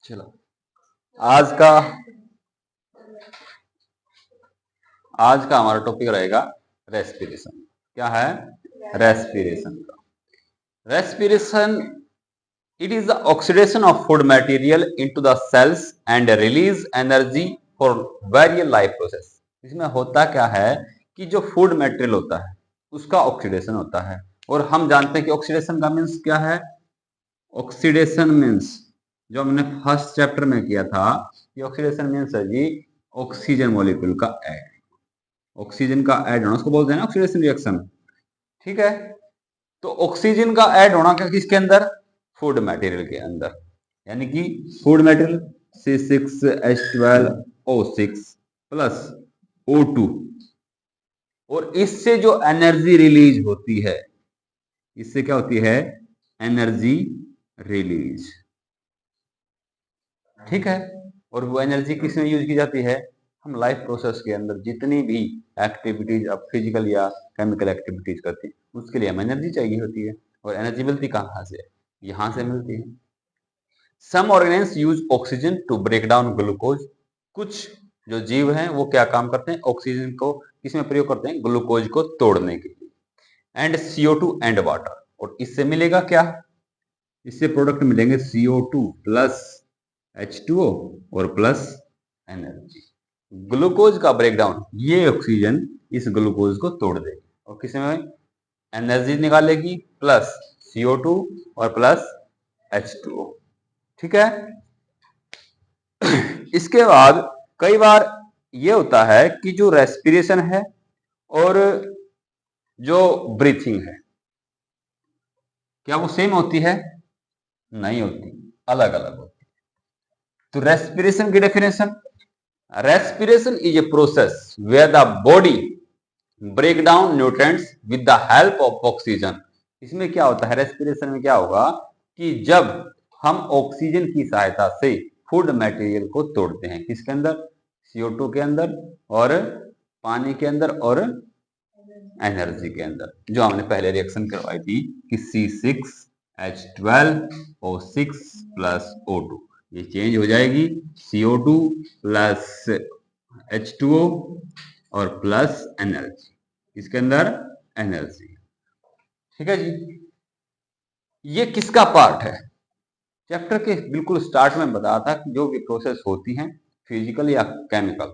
चलो, आज का हमारा टॉपिक रहेगा रेस्पिरेशन। क्या है? रेस्पिरेशन का। Respiration, it is the oxidation of food material into the cells and release energy for various life process। इसमें होता क्या है कि जो फूड मटेरियल होता है उसका ऑक्सीडेशन होता है, और हम जानते हैं कि ऑक्सीडेशन का मीन्स क्या है। ऑक्सीडेशन मीन्स जो हमने फर्स्ट चैप्टर में किया था कि ऑक्सीडेशन मीन्स है जी ऑक्सीजन मॉलिक्यूल का ऐड, ऑक्सीजन का ऐड होना, उसको बोलते हैं ना ऑक्सीडेशन रिएक्शन। ठीक है, तो ऑक्सीजन का ऐड होना क्या किसके अंदर? फूड मटेरियल के अंदर, यानी कि food material C6H12O6 plus O2, और इससे जो एनर्जी रिलीज होती है, इससे क्या होती है? Energy release. ठीक है, और वो एनर्जी किस में यूज की जाती है? हम लाइफ प्रोसेस के अंदर जितनी भी एक्टिविटीज अब फिजिकल या केमिकल एक्टिविटीज करते हैं उसके लिए हमें एनर्जी चाहिए होती है, और एनर्जी मिलती कहाँ से? यहां से मिलती है। Some organism use oxygen to break down glucose. कुछ जो जीव हैं वो क्या काम करते हैं? ऑक्सीजन को किसमें प्रयोग करते हैं? ग्लूकोज को तोड़ने के लिए। एंड CO2 एंड वाटर, और इससे मिलेगा क्या? इससे प्रोडक्ट मिलेंगे CO2 प्लस H2O और प्लस एनर्जी। ग्लूकोज का ब्रेकडाउन, ये ऑक्सीजन इस ग्लूकोज को तोड़ देगी और किसमें एनर्जी निकालेगी? प्लस CO2 और प्लस H2O। ठीक है, इसके बाद कई बार ये होता है कि जो रेस्पिरेशन है और जो ब्रीथिंग है, क्या वो सेम होती है? नहीं होती, अलग अलग होती। तो रेस्पिरेशन की definition, respiration is a process where the body break down nutrients with the help of oxygen। इसमें क्या होता है? रेस्पिरेशन में क्या होगा कि जब हम ऑक्सीजन की सहायता से फूड मटेरियल को तोड़ते हैं, किसके अंदर? CO2 के अंदर, और पानी के अंदर, और एनर्जी के अंदर, जो हमने पहले रिएक्शन करवाई थी कि C6H12O6 प्लस O2, ये चेंज हो जाएगी CO2 प्लस H2O और प्लस एनर्जी, इसके अंदर एनर्जी। ठीक है जी, ये किसका पार्ट है? चैप्टर के बिल्कुल स्टार्ट में बताया था कि जो भी प्रोसेस होती हैं फिजिकल या केमिकल,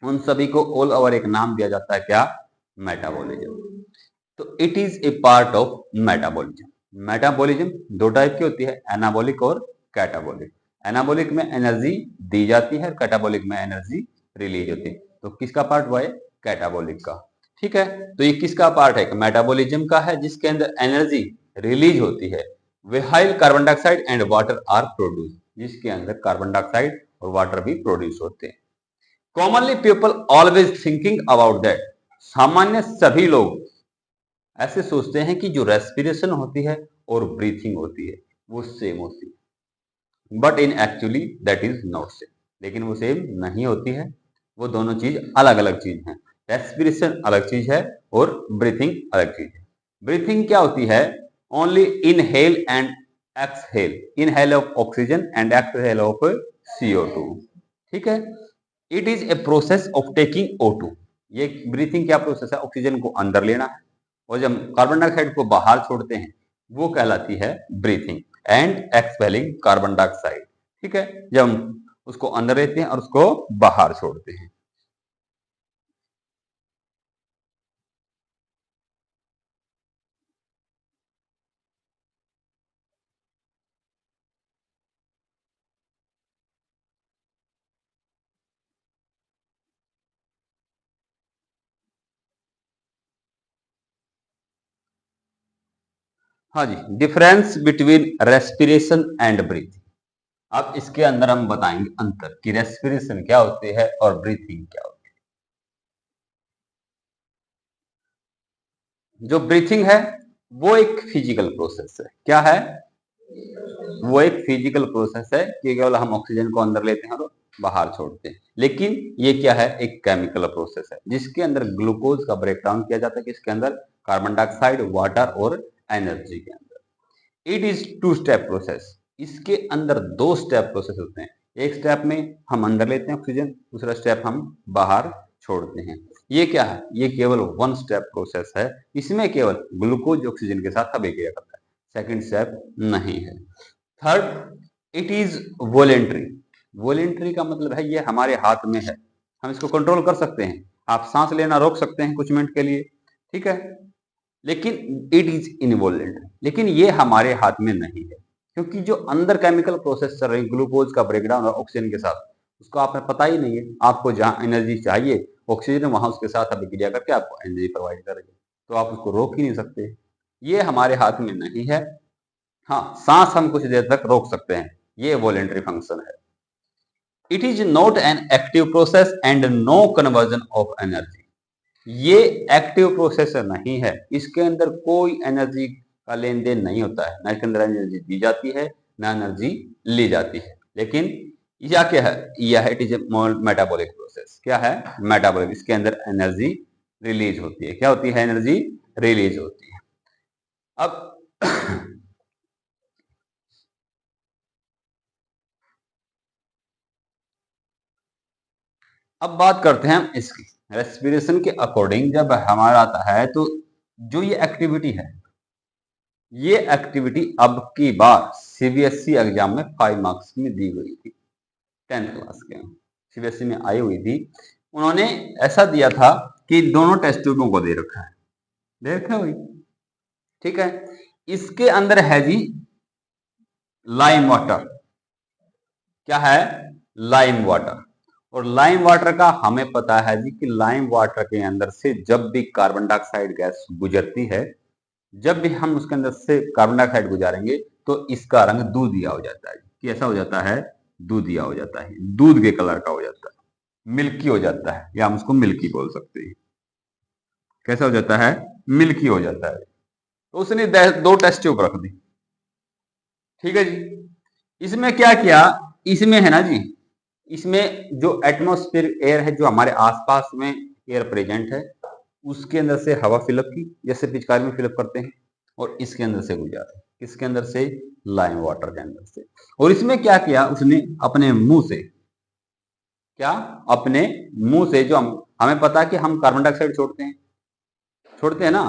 उन सभी को ऑल ओवर एक नाम दिया जाता है, क्या? मेटाबॉलिज्म। तो it is A part of metabolism. Metabolism दो टाइप की होती है, एनाबॉलिक और कैटाबॉलिक। एनाबॉलिक में एनर्जी दी जाती है, कैटाबॉलिक में एनर्जी रिलीज होती है। तो किसका पार्ट हुआ है? कैटाबॉलिक का। ठीक है, तो ये किसका पार्ट है? मेटाबॉलिज्म का है, जिसके अंदर एनर्जी रिलीज होती है। While carbon dioxide and water are produce, जिसके अंदर कार्बन डाइऑक्साइड और वाटर भी प्रोड्यूस होते हैं। Commonly people always thinking about that, सामान्य सभी लोग ऐसे सोचते हैं कि जो रेस्पिरेशन होती है और ब्रीथिंग होती है वो सेम होती है, but in actually that is not same. लेकिन वो सेम नहीं होती है, वो दोनों चीज अलग अलग चीज हैं। रेस्पिरेशन अलग चीज है और ब्रीथिंग अलग चीज है। ब्रीथिंग क्या होती है? Only inhale and exhale, inhale of oxygen and exhale of CO2। ठीक है, it is a process of taking O2। ये ब्रीथिंग क्या प्रोसेस है? ऑक्सीजन को अंदर लेना है, और जब कार्बन डाइऑक्साइड को बाहर छोड़ते हैं वो कहलाती है breathing. And expelling carbon dioxide. ठीक है, जब हम उसको अंदर लेते हैं और उसको बाहर छोड़ते हैं। हाँ जी, difference between respiration and breathing. अब इसके अंदर हम बताएंगे अंतर कि रेस्पिरेशन क्या होती है और ब्रीथिंग क्या होती है। जो ब्रीथिंग है वो एक फिजिकल प्रोसेस है। क्या है? वो एक फिजिकल प्रोसेस है कि केवल हम ऑक्सीजन को अंदर लेते हैं और बाहर छोड़ते हैं। लेकिन ये क्या है? एक केमिकल प्रोसेस है जिसके अंदर ग्लूकोज का ब्रेकडाउन किया जाता है, किसके अंदर? कार्बन डाइऑक्साइड, वाटर और एनर्जी के अंदर। It is two step process. इसके अंदर दो स्टेप प्रोसेस होते हैं। एक स्टेप में हम अंदर लेते हैं ऑक्सीजन, दूसरा स्टेप हम बाहर छोड़ते हैं। ये क्या है? ये केवल वन स्टेप प्रोसेस है। इसमें केवल ग्लूकोज ऑक्सीजन के साथ अभिक्रिया करता है, सेकंड स्टेप नहीं है। Third, it is voluntary. Voluntary का मतलब है ये हमारे हाथ में है, हम इसको कंट्रोल कर सकते हैं। आप सांस लेना रोक सकते हैं कुछ मिनट के लिए, ठीक है, लेकिन इट इज इनवॉलेंट्री, लेकिन ये हमारे हाथ में नहीं है, क्योंकि जो अंदर केमिकल प्रोसेस चल रही है ग्लूकोज का ब्रेकडाउन और ऑक्सीजन के साथ, उसको आपने पता ही नहीं है। आपको जहां एनर्जी चाहिए ऑक्सीजन, वहां उसके साथ अभिक्रिया करके आपको एनर्जी प्रोवाइड करेगी, तो आप उसको रोक ही नहीं सकते। ये हमारे हाथ में नहीं है। हाँ, सांस हम कुछ देर तक रोक सकते हैं, ये वॉलेंट्री फंक्शन है। It is not an active process and no conversion of energy. ये एक्टिव प्रोसेस नहीं है, इसके अंदर कोई एनर्जी का लेन देन नहीं होता है, ना इसके अंदर एनर्जी दी जाती है ना एनर्जी ली जाती है। लेकिन यह क्या है? यह इट इज मेटाबॉलिक प्रोसेस। क्या है? मेटाबॉलिक। इसके अंदर एनर्जी रिलीज होती है। क्या होती है? एनर्जी रिलीज होती है। अब अब बात करते हैं हम इसकी। रेस्पिरेशन के अकॉर्डिंग जब हमारा आता है तो जो ये एक्टिविटी है, ये एक्टिविटी अब की बार सीबीएसई एग्जाम में 5 मार्क्स में दी गई थी, 10th क्लास के सीबीएसई में आई हुई थी। उन्होंने ऐसा दिया था कि दोनों टेस्ट ट्यूबों को दे रखा है, दे रखा हुई, ठीक है। इसके अंदर है जी लाइम वाटर। क्या है? Lime water. और लाइम वाटर का हमें पता है जी कि लाइम वाटर के अंदर से जब भी कार्बन डाइऑक्साइड गैस गुजरती है, जब भी हम उसके अंदर से कार्बन डाइऑक्साइड गुजारेंगे तो इसका रंग दूधिया हो जाता है। कैसा हो जाता है? दूधिया हो जाता है, दूध के कलर का हो जाता है, मिल्की हो जाता है, या हम उसको मिल्की बोल सकते हैं। कैसा हो जाता है? मिल्की हो जाता है। तो उसने दो टेस्ट ट्यूब रख दी, ठीक है जी। इसमें क्या किया? इसमें है ना जी, इसमें जो एटमॉस्फेयर एयर है, जो हमारे आसपास में एयर प्रेजेंट है, उसके अंदर से हवा फिलअप की, जैसे पिचकारी में फिलअप करते हैं, और इसके अंदर से गुजारा। किसके अंदर से? लाइम वाटर के अंदर से। और इसमें क्या किया उसने? अपने मुंह से, क्या? अपने मुंह से, जो हमें पता है कि हम कार्बन डाइऑक्साइड छोड़ते हैं ना,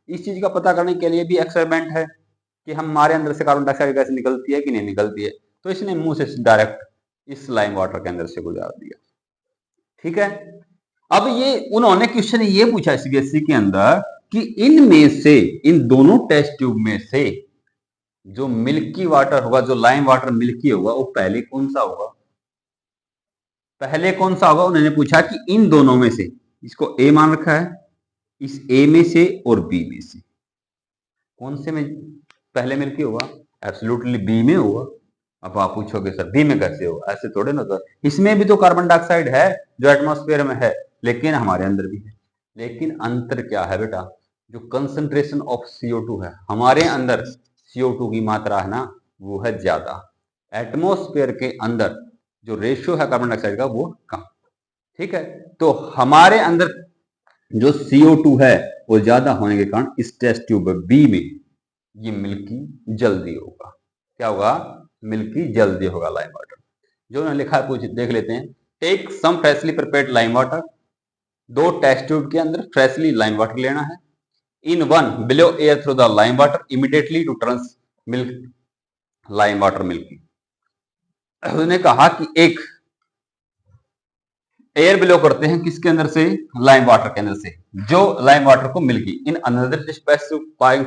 इस चीज का पता करने के लिए भी एक्सपेरिमेंट है कि हमारे अंदर से कार्बन डाइऑक्साइड गैस निकलती है कि नहीं निकलती है। तो इसने मुंह से डायरेक्ट इस लाइम वाटर के अंदर से गुजार दिया, ठीक है। अब ये उन्होंने क्वेश्चन ये पूछा सीबीएसई के अंदर कि इनमें से, इन दोनों टेस्ट ट्यूब में से जो मिल्की वाटर होगा, जो लाइम वाटर मिल्की होगा, वो पहले कौन सा होगा? पहले कौन सा होगा? उन्होंने पूछा कि इन दोनों में से, इसको ए मान रखा है, इस ए में से और बी में से कौन से में पहले मिल्की होगा? एब्सोल्युटली बी में होगा। अब आप पूछोगे सर बी में कैसे होगा? ऐसे थोड़े ना सर, इसमें भी तो कार्बन डाइऑक्साइड है जो एटमॉस्फेयर में है, लेकिन हमारे अंदर भी है। लेकिन अंतर क्या है बेटा? जो कंसंट्रेशन ऑफ CO2 है, हमारे अंदर CO2 की मात्रा है ना, वो है ज्यादा। एटमॉस्फेयर के अंदर जो रेशियो है कार्बन डाइऑक्साइड का, वो कम, ठीक है। तो हमारे अंदर जो CO2 है वो ज्यादा होने के कारण इस टेस्ट ट्यूब बी में ये मिल्की जल्दी होगा। क्या होगा? मिल्की जल्दी होगा लाइम वाटर। जो उन्होंने लिखा है कुछ देख लेते हैं। Take some freshly prepared lime water. दो टेस्ट ट्यूब के अंदर फ्रेशली लाइम वाटर लेना है। In one blow air through the lime water immediately to turn milk lime water milky. उन्होंने कहा कि एक एयर बिलो करते हैं किसके अंदर से? लाइम वाटर के अंदर से, जो लाइम वाटर को मिल्की। इन अनदर स्पेसिफाइंग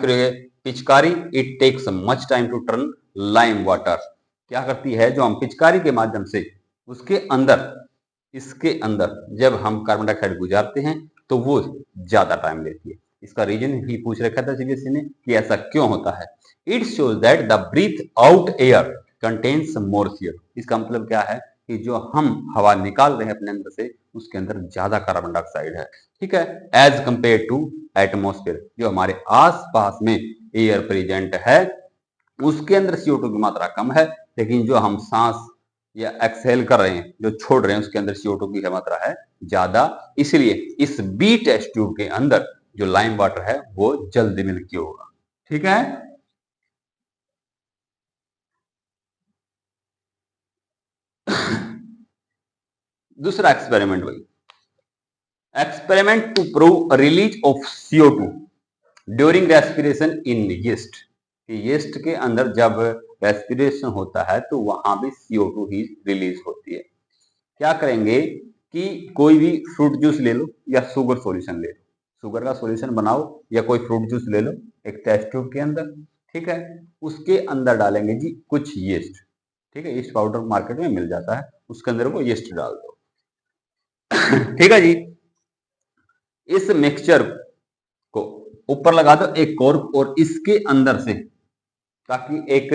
पिचकारी it takes much time to turn lime water. क्या करती है? जो हम पिचकारी के माध्यम से उसके अंदर, इसके अंदर जब हम कार्बन डाइऑक्साइड गुजारते हैं तो वो ज्यादा टाइम लेती है। इसका रीजन ही पूछ रखा था सीबीएसई ने कि ऐसा क्यों होता है। It shows that the breath out air contains more CO2। इसका मतलब क्या है कि जो हम हवा निकाल रहे हैं अपने अंदर से, उसके अंदर ज्यादा कार्बन डाइऑक्साइड है, ठीक है, एज कंपेयर टू एटमोस्फेयर। जो हमारे आसपास में एयर प्रेजेंट है उसके अंदर CO2 की मात्रा कम है, लेकिन जो हम सांस या एक्सहेल कर रहे हैं, जो छोड़ रहे हैं, उसके अंदर CO2 की मात्रा है ज्यादा। इसलिए इस बी टेस्ट ट्यूब के अंदर जो लाइम वाटर है वो जल्दी मिल्की होगा, ठीक है। दूसरा एक्सपेरिमेंट वही, experiment to prove release of CO2 during respiration in yeast. Yeast के अंदर जब रेस्पिरेशन होता है तो वहां भी CO2 ही रिलीज होती है। क्या करेंगे कि कोई भी फ्रूट जूस ले लो या शुगर सॉल्यूशन ले लो, शुगर का सॉल्यूशन बनाओ या कोई फ्रूट जूस ले लो एक टेस्ट ट्यूब के अंदर, ठीक है, उसके अंदर डालेंगे जी कुछ यीस्ट, ठीक है, यीस्ट पाउडर मार्केट में मिल जाता है, उसके अंदर वो यीस्ट डाल दो ठीक है जी। इस मिक्सचर को ऊपर लगा दो एक कॉर्क और इसके अंदर से, ताकि एक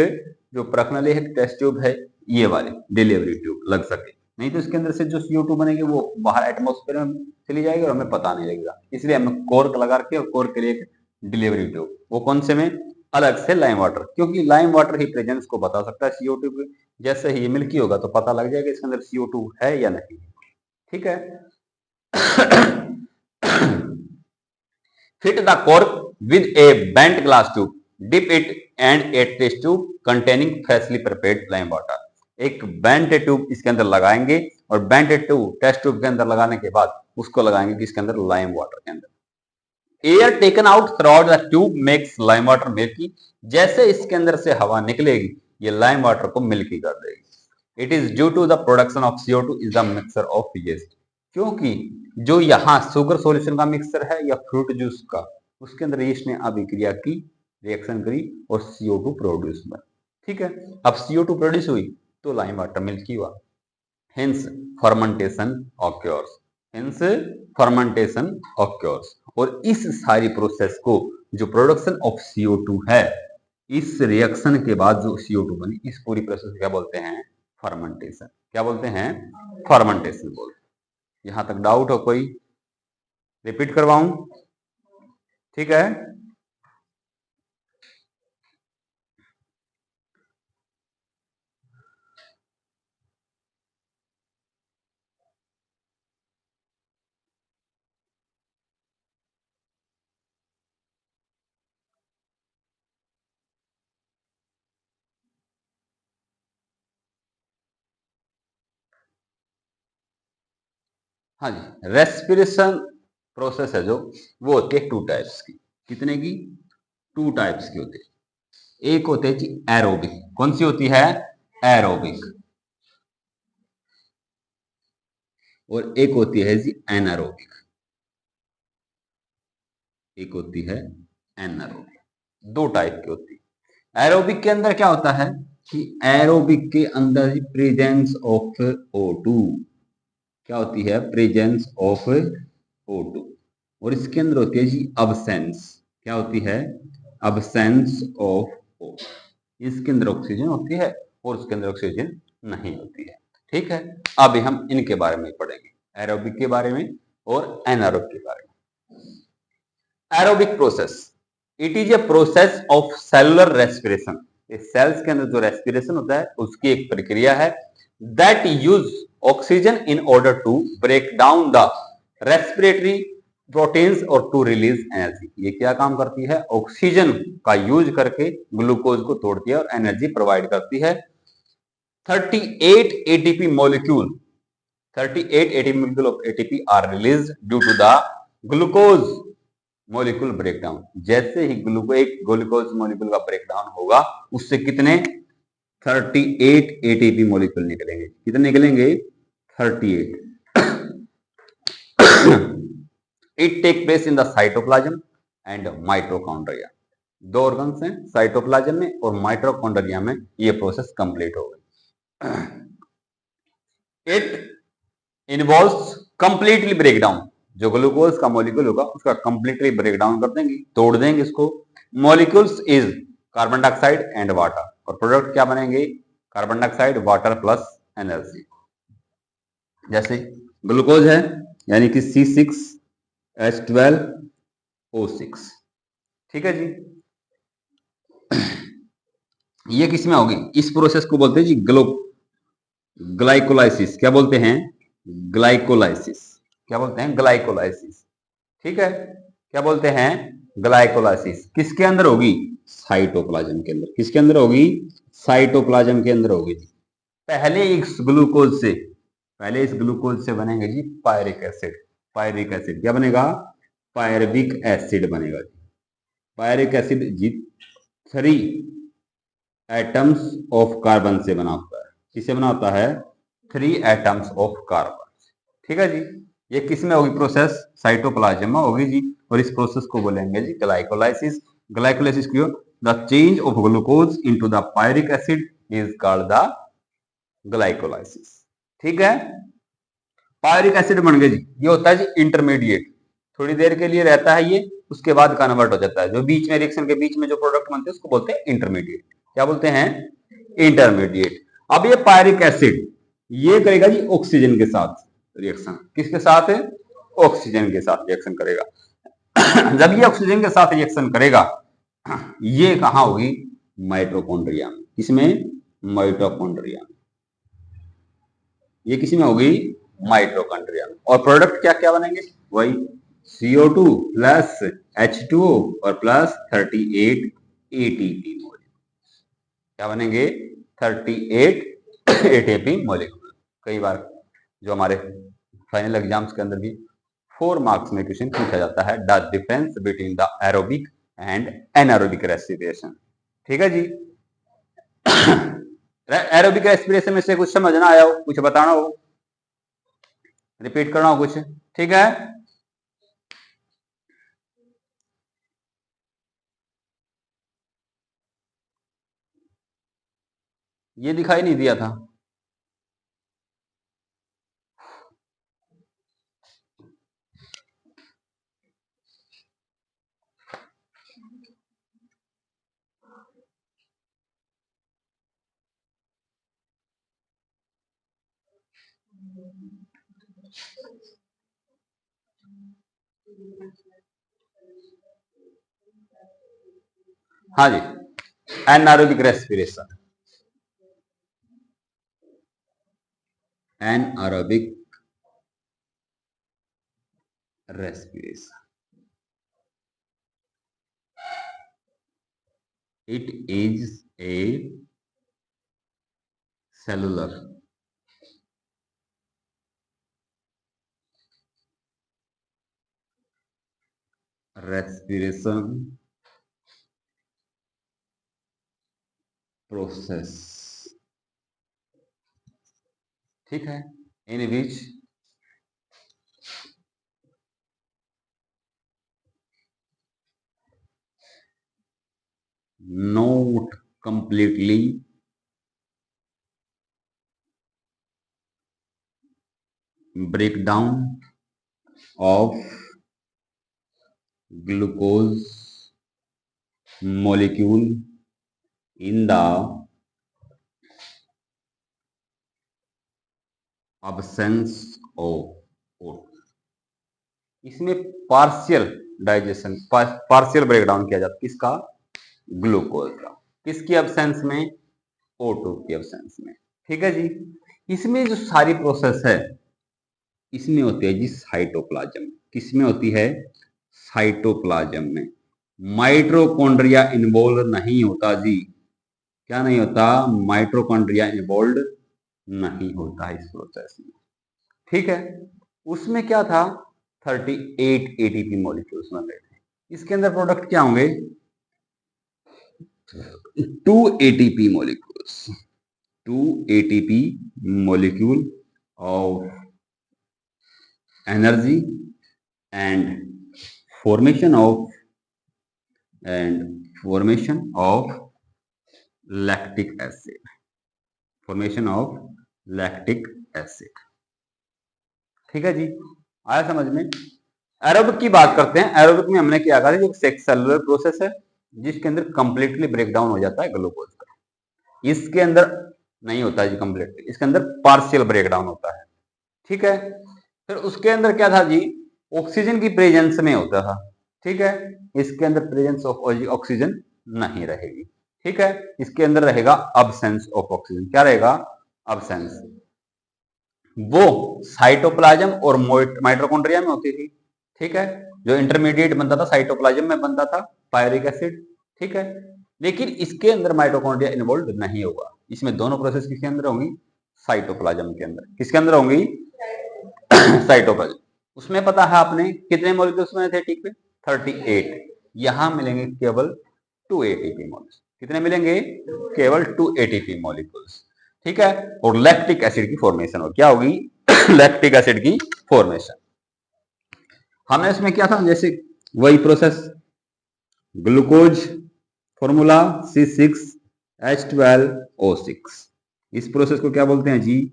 जो प्रखनली है टेस्ट ट्यूब है ये वाली डिलीवरी ट्यूब लग सके, नहीं तो इसके अंदर से जो CO2 बनेगी वो बाहर एटमॉस्फेयर में चली जाएगी और हमें पता नहीं लगेगा। इसलिए हमें कॉर्क लगा के और कॉर्क के लिए एक डिलीवरी ट्यूब, वो कौन से में, अलग से लाइम वाटर, क्योंकि लाइम वाटर ही प्रेजेंस को बता सकता है CO2 की। जैसे ही ये मिल्की होगा तो पता लग जाएगा इसके अंदर CO2 है या नहीं, ठीक है fit the cork with a bent glass tube, dip it and a test tube containing freshly prepared lime water. एक बेंट ट्यूब इसके अंदर लगाएंगे और बेंट ट्यूब टेस्ट ट्यूब के अंदर लगाने के बाद उसको लगाएंगे किसके अंदर, लाइम वाटर के अंदर। Air taken out throughout the tube makes lime water milky. जैसे इसके अंदर से हवा निकलेगी ये लाइम वाटर को मिल्की कर देगी। It is due to the production of CO2 is the mixture of yeast. क्योंकि जो यहाँ शुगर सॉल्यूशन का मिक्सचर है या फ्रूट जूस का, उसके अंदर यीस्ट ने अभिक्रिया की, रिएक्शन करी और CO2 प्रोड्यूस हुआ, ठीक है। अब CO2 प्रोड्यूस हुई तो लाइम वाटर मिल्की हुआ, hence fermentation occurs, hence fermentation occurs. और इस सारी प्रोसेस को, जो प्रोडक्शन ऑफ CO2 है, इस रिएक्शन के बाद जो CO2 बनी, इस पूरी प्रोसेस को क्या बोलते हैं, फर्मेंटेशन। क्या बोलते हैं, फर्मेंटेशन बोलते हैं। यहां तक डाउट हो कोई, रिपीट करवाऊं, ठीक है। हाँ जी, रेस्पिरेशन प्रोसेस है जो, वो होती है 2 टाइप्स की। कितने की, 2 टाइप्स की होती है। एक होते है जी एरोबिक, कौन सी होती है, एरोबिक, और एक होती है जी एनारोबिक, एक होती है एनारोबिक। 2 टाइप की होती है। एरोबिक के अंदर क्या होता है कि एरोबिक के अंदर प्रेजेंस ऑफ O2, क्या होती है, प्रेजेंस ऑफ O2, और इसके अंदर होती है जी अब्सेंस, क्या होती है, अब्सेंस ऑफ O। इसके अंदर ऑक्सीजन होती है और उसके अंदर ऑक्सीजन नहीं होती है, ठीक है। अभी हम इनके बारे में पढ़ेंगे, एरोबिक के बारे में और एनारोबिक के बारे में। Aerobic process, it is a process of cellular respiration. Cells के अंदर जो रेस्पिरेशन होता है उसकी एक प्रक्रिया है, that use oxygen in order to break down the respiratory proteins और टू रिलीज एनर्जी। ये क्या काम करती है, ऑक्सीजन का यूज करके ग्लूकोज को तोड़ती है और एनर्जी प्रोवाइड करती है। 38 ATP molecule, 38 ATP molecule of ATP are released due to the glucose molecule breakdown। जैसे ही ग्लूकोज मोलिक्यूल का ब्रेकडाउन होगा उससे कितने, 38 ATP मोलिक्यूल निकलेंगे। कितने निकलेंगे, 38 it take place in the cytoplasm and mitochondria. 2 organs हैं, साइटोप्लाज्म में और माइटोकॉन्ड्रिया में ये प्रोसेस कंप्लीट हो गई। इट इन्वॉल्व्स कंप्लीटली ब्रेकडाउन, जो ग्लूकोज का मॉलिक्यूल होगा उसका कंप्लीटली ब्रेकडाउन कर देंगे, तोड़ देंगे इसको। Molecules is carbon dioxide and water, और प्रोडक्ट क्या बनेंगे, carbon dioxide water plus energy. जैसे ग्लूकोज है यानी कि C6H12O6, ठीक है जी। ये किसमें होगी, इस प्रोसेस को बोलते हैं जी ग्लाइकोलाइसिस। क्या बोलते हैं, ग्लाइकोलाइसिस, क्या बोलते हैं, ग्लाइकोलाइसिस, ठीक है। क्या बोलते हैं, ग्लाइकोलाइसिस। किसके अंदर होगी, साइटोप्लाज्म के अंदर। किसके अंदर होगी, साइटोप्लाज्म के अंदर होगी। पहले इस ग्लूकोज से पहले इस ग्लूकोज से बनेंगे जी पायरिक एसिड। पायरिक एसिड क्या बनेगा? पायरबिक एसिड बनेगा जी। पायरिक एसिड जी 3 एटम्स ऑफ कार्बन से बना होता है। किससे बना होता है? 3 एटम्स ऑफ कार्बन। ठीक है जी। ये किस में होगी प्रोसेस? साइटोप्लाज्म में होगी जी। और इस प्रोसेस को बोलेंगे जी ग्लाइकोलाइसिस। ग्लाइकोलाइसिस क्यों? The change of glucose into the pyruvic acid is called the glycolysis. ठीक है। पायरिक एसिड बन गया जी। ये होता है जी इंटरमीडिएट, थोड़ी देर के लिए रहता है ये, उसके बाद कन्वर्ट हो जाता है। जो बीच में रिएक्शन के बीच में जो प्रोडक्ट बनते हैं उसको बोलते हैं इंटरमीडिएट। क्या बोलते हैं? इंटरमीडिएट। अब ये पायरिक एसिड ये करेगा जी ऑक्सीजन के साथ रिएक्शन। किसके साथ? ऑक्सीजन के साथ रिएक्शन करेगा। जब ये ऑक्सीजन के साथ रिएक्शन करेगा, ये कहां होगी? माइटोकॉन्ड्रिया में। किसमें? माइटोकॉन्ड्रिया में। ये किसी में होगी? माइटोकॉन्ड्रिया में। और प्रोडक्ट क्या क्या बनेंगे? वही CO2 प्लस H2O और प्लस 38 ATP मॉलिक्यूल। क्या बनेंगे? 38 ATP मॉलिक्यूल। कई बार जो हमारे फाइनल एग्जाम्स के अंदर भी 4 मार्क्स में क्वेश्चन पूछा जाता है, the difference between the aerobic and anaerobic respiration. ठीक है जी। एरोबिक रेस्पिरेशन में से कुछ समझ ना आया हो, कुछ बताना हो, रिपीट करना हो कुछ? ठीक है। ये दिखाई नहीं दिया था। हाँ जी, anaerobic respiration. Anaerobic respiration, it is a cellular respiration process। ठीक है। in which not completely breakdown of glucose molecule in the absence of O2। इसमें पार्शियल डाइजेशन, पार्शियल ब्रेकडाउन किया जाता है। किसका? ग्लूकोज का। किसकी एब्सेंस में? O2 की एब्सेंस में। ठीक है जी। इसमें जो सारी प्रोसेस है इसमें होती है जी साइटोप्लाज्म। किसमें होती है? साइटोप्लाज्म में। माइटोकॉन्ड्रिया इन्वॉल्व नहीं होता जी। क्या नहीं होता? माइटोकॉन्ड्रिया इन्वॉल्व नहीं होता इस प्रोसेस में। ठीक है। उसमें क्या था? 38 ATP मॉलिक्यूल्स बन रहे थे। इसके अंदर प्रोडक्ट क्या होंगे? 2 ATP molecules, 2 ATP molecule of energy and formation of lactic acid, formation of lactic acid। ठीक है जी। आया समझ में? एरोबिक की बात करते हैं। एरोबिक में हमने क्या कहा? जो सेलुलर प्रोसेस है जिसके अंदर कंप्लीटली ब्रेकडाउन हो जाता है ग्लूकोज का। इसके अंदर नहीं होता है जी कंप्लीटली, इसके अंदर पार्शियल ब्रेकडाउन होता है। ठीक है। फिर उसके अंदर क्या था जी? ऑक्सीजन की प्रेजेंस में होता था। ठीक है। इसके अंदर प्रेजेंस ऑफ ऑक्सीजन नहीं रहेगी। ठीक है। इसके अंदर रहेगा अब्सेंस ऑफ ऑक्सीजन। क्या रहेगा? अब्सेंस। वो साइटोप्लाज्म और माइटोकॉन्ड्रिया में होती थी। ठीक है। जो इंटरमीडिएट बनता था साइटोप्लाज्म में बनता था पायरिक एसिड। ठीक है। लेकिन इसके अंदर माइटोकॉन्ड्रिया इन्वॉल्व नहीं होगा। इसमें दोनों प्रोसेस किसके अंदर होंगी? साइटोप्लाज्म के अंदर। किसके अंदर होंगी? साइटोप्लाज्म। उसमें पता है आपने कितने मॉलिक्यूल्स में थे? ठीक पे 38। यहां मिलेंगे केवल 2 एटीपी मॉलिक्यूल्स। कितने मिलेंगे? केवल 2 एटीपी मॉलिक्यूल्स। ठीक है, और लैक्टिक एसिड की फॉर्मेशन हो, क्या होगी? लैक्टिक एसिड की फॉर्मेशन। हमने इसमें क्या था, जैसे वही प्रोसेस, ग्लूकोज फॉर्मूला C6H12O6। इस प्रोसेस को क्या बोलते हैं जी?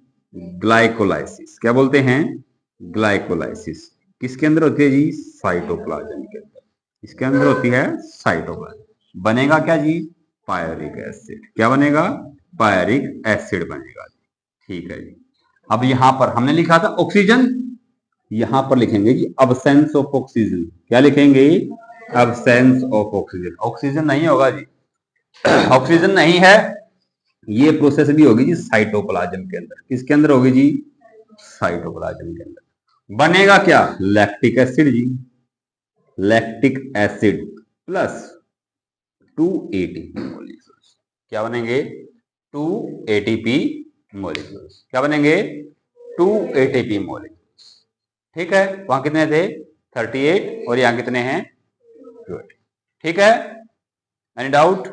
ग्लाइकोलाइसिस। क्या बोलते हैं? ग्लाइकोलाइसिस। किसके अंदर होती है जी? साइटोप्लाज्म के अंदर। इसके अंदर होती है साइटोप्लाज्म। बनेगा क्या जी? Pyruvic acid. क्या बनेगा? पायरिक एसिड बनेगा। ठीक है जी। अब यहां पर हमने लिखा था ऑक्सीजन, यहां पर लिखेंगे जी अब्सेंस ऑफ ऑक्सीजन। क्या लिखेंगे? Absence of oxygen. ऑक्सीजन नहीं होगा जी, ऑक्सीजन नहीं है। ये प्रोसेस भी होगी जी साइटोप्लाज्म के अंदर। किसके अंदर होगी जी? साइटोप्लाज्म के अंदर। बनेगा क्या? लैक्टिक एसिड जी। Lactic acid plus 2 ATP molecules. क्या बनेंगे? 2 एटीपी मॉलिक्यूल्स। क्या बनेंगे? 2 एटीपी मॉलिक्यूल्स। ठीक है, वहां कितने थे? 38 और यहां कितने हैं? 20। ठीक है, एनी डाउट?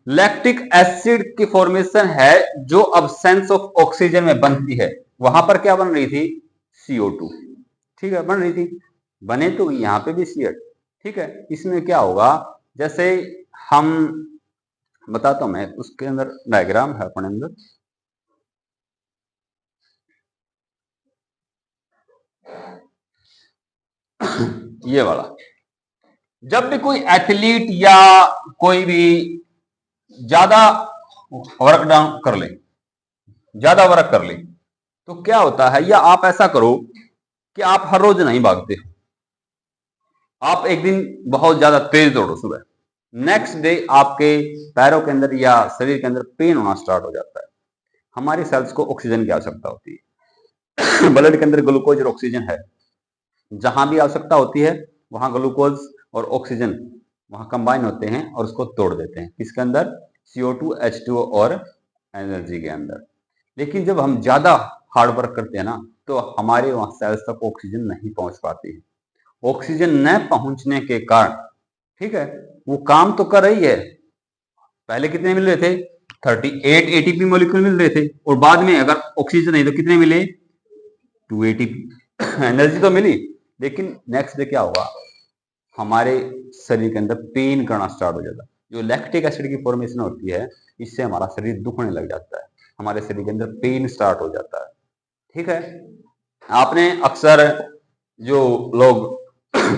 लैक्टिक एसिड की फॉर्मेशन है जो अब्सेंस ऑफ ऑक्सीजन में बनती है। वहां पर क्या बन रही थी? CO2। ठीक है, बन रही थी। बने तो यहां पे भी CO2। ठीक है, इसमें क्या होगा, जैसे हम बताता हूं मैं, उसके अंदर डायग्राम है अपने अंदर। ये वाला, जब भी कोई एथलीट या कोई भी ज्यादा वर्क डाउन कर ले, ज्यादा वर्क कर ले, तो क्या होता है, या आप ऐसा करो कि आप हर रोज नहीं भागते हो, आप एक दिन बहुत ज्यादा तेज दौड़ो सुबह, नेक्स्ट डे आपके पैरों के अंदर या शरीर के अंदर पेन होना स्टार्ट हो जाता है। हमारी सेल्स को ऑक्सीजन की आवश्यकता होती है। ब्लड के अंदर ग्लूकोज और ऑक्सीजन है, जहां भी आवश्यकता होती है वहां ग्लूकोज और ऑक्सीजन वहां कंबाइन होते हैं और उसको तोड़ देते हैं। किसके अंदर? CO2 H2O और एनर्जी के अंदर। लेकिन जब हम ज्यादा हार्ड वर्क करते हैं ना, तो हमारे वहां सेल्स तक ऑक्सीजन नहीं पहुंच पाती है। ऑक्सीजन न पहुंचने के कारण, ठीक है, वो काम तो कर रही है। पहले कितने मिल रहे थे? 38 एटीपी मॉलिक्यूल मिल रहे थे, और बाद में अगर ऑक्सीजन नहीं तो कितने मिले? 2 एटीपी। एनर्जी तो मिली, लेकिन नेक्स्ट डे क्या होगा, हमारे शरीर के अंदर पेन करना स्टार्ट हो जाता है। जो लैक्टिक एसिड की फॉर्मेशन होती है, इससे हमारा शरीर दुखने लग जाता है, हमारे शरीर के अंदर पेन स्टार्ट हो जाता है। ठीक है, आपने अक्सर जो लोग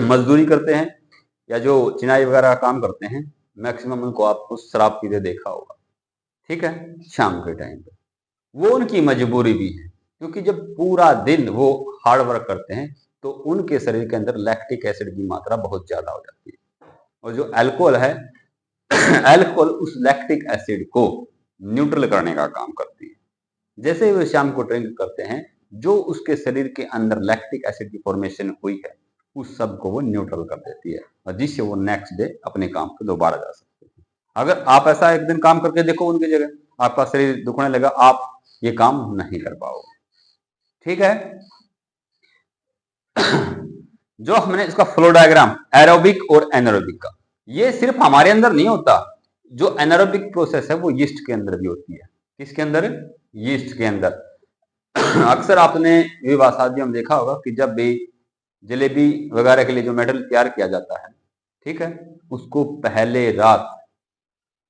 मजदूरी करते हैं या जो चिनाई वगैरह काम करते हैं, मैक्सिमम उनको आपको शराब पीते देखा होगा। ठीक है, शाम के टाइम पे वो उनकी मजबूरी भी है, क्योंकि जब पूरा दिन वो हार्ड वर्क करते हैं तो उनके शरीर के अंदर लैक्टिक एसिड की मात्रा बहुत ज्यादा हो जाती है। और जो अल्कोहल है, अल्कोहल उस लैक्टिक एसिड को न्यूट्रल करने का काम करती है। जैसे ही वो शाम को ड्रिंक करते हैं, जो उसके शरीर के अंदर लैक्टिक एसिड की फॉर्मेशन हुई है, उस सब को वो न्यूट्रल कर देती है, और जिससे वो नेक्स्ट डे अपने काम पे दोबारा जा सकते हैं। अगर आप ऐसा एक दिन काम करके देखो उनकी जगह, आपका शरीर दुखने लगा, आप ये काम नहीं कर पाओगे। ठीक है, जो हमने इसका फ्लो डायग्राम एरोबिक और एनारोबिक का, ये सिर्फ हमारे अंदर नहीं होता, जो एनारोबिक प्रोसेस है वो यीस्ट के अंदर भी होती है। किसके अंदर? यीस्ट के अंदर। अक्सर आपने विवाह शादियों में देखा होगा कि जब भी जलेबी वगैरह के लिए जो मेटल तैयार किया जाता है, ठीक है, उसको पहले रात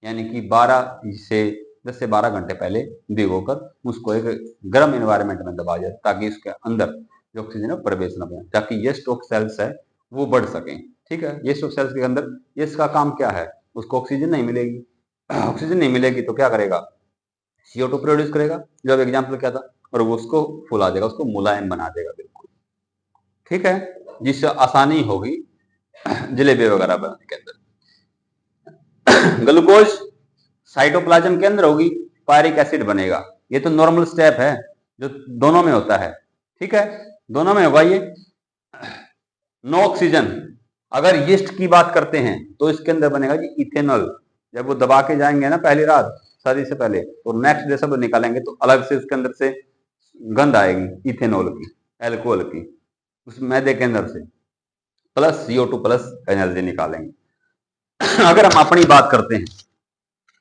यानी कि 10 से 12 घंटे पहले भिगोकर उसको एक गर्म एनवायरनमेंट में दबाया जाए, ताकि उसके अंदर जो ऑक्सीजन है प्रवेश न पाए, ताकि येस्ट ऑफ सेल्स है वो बढ़ सके। ठीक है, येस्ट ऑफ सेल्स के अंदर येस्ट का काम क्या है? उसको ऑक्सीजन नहीं मिलेगी, ऑक्सीजन नहीं मिलेगी तो क्या करेगा? CO2 प्रोड्यूस करेगा, जो अब एग्जाम्पल क्या था, और वो उसको फुला देगा, उसको मुलायम बना देगा बिल्कुल। ठीक है, जिससे आसानी होगी जलेबी वगैरह बनाने के अंदर। ग्लूकोज साइटोप्लाज्म के अंदर होगी, पायरिक एसिड बनेगा। ये तो नॉर्मल स्टेप है जो दोनों में होता है। ठीक है, दोनों में होगा ये। No oxygen. अगर यीस्ट की बात करते हैं तो इसके अंदर बनेगा जी इथेनॉल। जब वो दबा के जाएंगे ना पहली रात, शादी से पहले, तो नेक्स्ट डे सब निकालेंगे तो अलग से इसके अंदर से गंध आएगी इथेनॉल की, एल्कोहल की, उस मैदे के अंदर से, प्लस CO2 प्लस एनर्जी निकालेंगे। अगर हम अपनी बात करते हैं,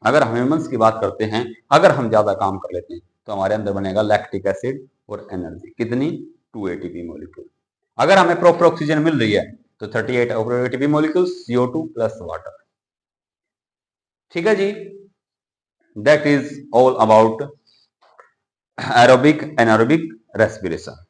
अगर हम ह्यूमंस की बात करते हैं, अगर हम ज्यादा काम कर लेते हैं तो हमारे अंदर बनेगा लैक्टिक एसिड और एनर्जी कितनी, 2 ATP मॉलिक्यूल। अगर हमें प्रॉपर ऑक्सीजन मिल रही है तो 38 ATP molecules, CO2 plus water. ठीक है जी, that is all about aerobic anaerobic respiration.